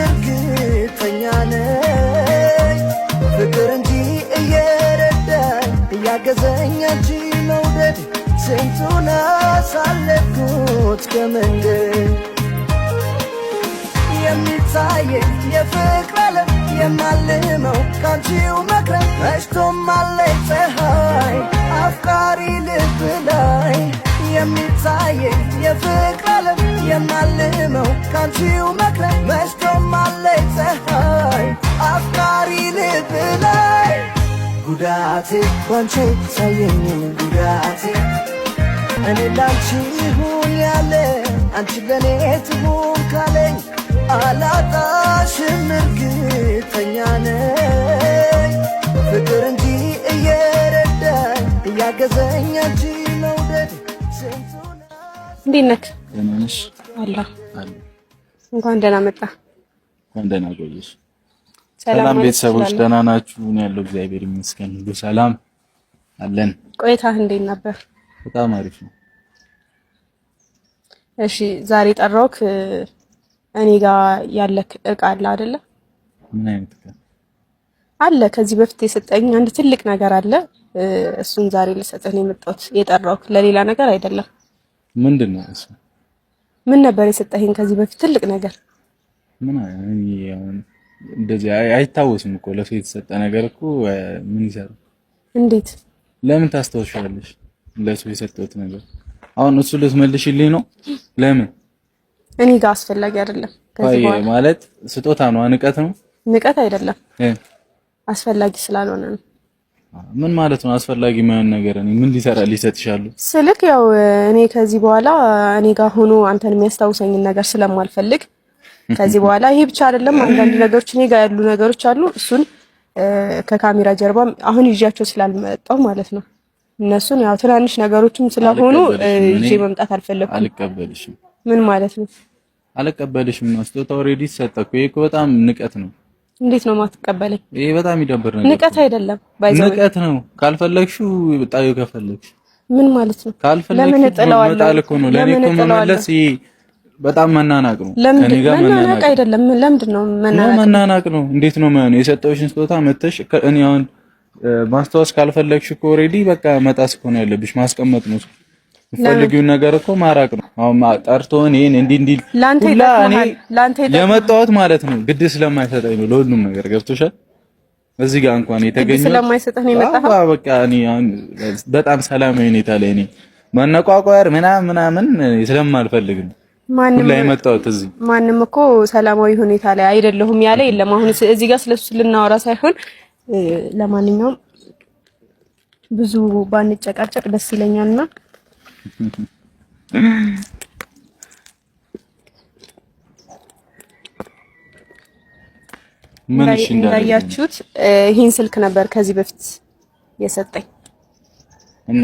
እርግጠኛ ነኝ ፍቅር እንጂ እየረዳኝ እያገዘኝ አንቺ መውደድ ስንቱን አሳለፍኩት ከመንገድ የሚታየኝ የፍቅር ዓለም የማልመው ካንቺው መክረም መሽቶም አለኝ ፀሐይ አፍቃሪ ልብ ላይ የሚታየኝ የፍቅር ዓለም የማልመው ካንቺው መክረም መሽቶም አለኝ ፀሐይ አፍቃሪ ልብ ላይ ጉዳቴ ባንቺ ሳየኝ ጉዳቴ እኔ ላንቺ ሁን ያለ አንቺ ለኔ ትሁን ካለኝ አላጣሽም እርግጠኛ ነኝ ፍቅር እንጂ እየረዳኝ እያገዘኝ አንቺ መውደድ ስንቱን እንዴት ነህ? ደህና ነሽ? አለሁ። እንኳን ደህና መጣ። እንኳን ደህና ቆየሽ። ሰላም ቤተሰቦች ደህና ናችሁ? እኔ ያለው እግዚአብሔር ይመስገን ሁሉ ሰላም አለን። ቆይታህ እንዴት ነበር? በጣም አሪፍ ነው። እሺ ዛሬ ጠራሁህ እኔ ጋር ያለክ እቃ አለ አይደለ? ምን አይነት እቃ አለ? ከዚህ በፊት የሰጠኝ አንድ ትልቅ ነገር አለ። እሱን ዛሬ ልሰጥህ ነው የመጣሁት። የጠራሁህ ለሌላ ነገር አይደለም። ምንድነው እሱ? ምን ነበር የሰጠኸኝ ከዚህ በፊት ትልቅ ነገር? ምን እንደዚህ አይታወስም እኮ ለሰው የተሰጠ ነገር እኮ ምን ይሰራል? እንዴት? ለምን ታስታውሻለሽ? ለሰው የሰጠሁት ነገር አሁን እሱ ልትመልሽልኝ ነው? ለምን? እኔ ጋር አስፈላጊ አይደለም። ከዚህ በኋላ ማለት ስጦታ ነው፣ ንቀት ነው? ንቀት አይደለም፣ አስፈላጊ ስላልሆነ ነው። ምን ማለት ነው አስፈላጊ የማይሆን ነገር? እኔ ምን ሊሰጥሻሉ ስልክ ያው እኔ ከዚህ በኋላ እኔ ጋር ሆኖ አንተን የሚያስታውሰኝ ነገር ስለማልፈልግ ከዚህ በኋላ ይሄ ብቻ አይደለም፣ አንዳንድ ነገሮች እኔ ጋር ያሉ ነገሮች አሉ። እሱን ከካሜራ ጀርባም አሁን ይዣቸው ስላልመጣሁ ማለት ነው። እነሱን ያው ትናንሽ ነገሮችም ስለሆኑ ይዤ መምጣት አልፈለኩም። አልቀበልሽም። ምን ማለት ነው? አልቀበልሽም ነው። ስጦታ ኦሬዲ ተሰጠኩ። ይሄ እኮ በጣም ንቀት ነው። እንዴት ነው ማትቀበለኝ? ይሄ በጣም ይደብር ነገር። ንቀት አይደለም፣ ንቀት ነው። ካልፈለግሽው ጣዩ ከፈለግሽ ምን ማለት ነው? ለምን እጥለዋለሁ ነው? ለኔ እኮ መመለስ ይሄ በጣም መናናቅ ነው። ከኔ ጋር መናናቅ አይደለም። ለምንድን ነው መናናቅ? መናናቅ ነው። እንዴት ነው ማለት ነው? የሰጠውሽን ስጦታ መተሽ እኔ አሁን ማስታወስ ካልፈለግሽ እኮ ኦሬዲ በቃ መጣስ እኮ ነው ያለብሽ። ማስቀመጥ ነው ፈልጊው ነገር እኮ ማራቅ ነው። አሁን ጠርቶ እኔን እንዲህ ሁላ እኔ የመጣሁት ማለት ነው ግድ ስለማይሰጠኝ ነው ለሁሉም ነገር ገብቶሻል። እዚህ ጋር እንኳን የተገኘው ስለማይሰጠኝ ነው የመጣሁት። በቃ እኔ በጣም ሰላማዊ ሁኔታ ላይ እኔ መነቋቋር ምናምን ስለማልፈልግ ነው ሁላ የመጣሁት እዚህ። ማንም እኮ ሰላማዊ ሁኔታ ላይ አይደለሁም ያለ የለም። አሁን እዚህ ጋር ስለሱ ልናወራ ሳይሆን ለማንኛውም ብዙ ባንጨቃጨቅ ደስ ይለኛልና ምን እሺ እንዳያችሁት ይሄን ስልክ ነበር ከዚህ በፊት የሰጠኝ እና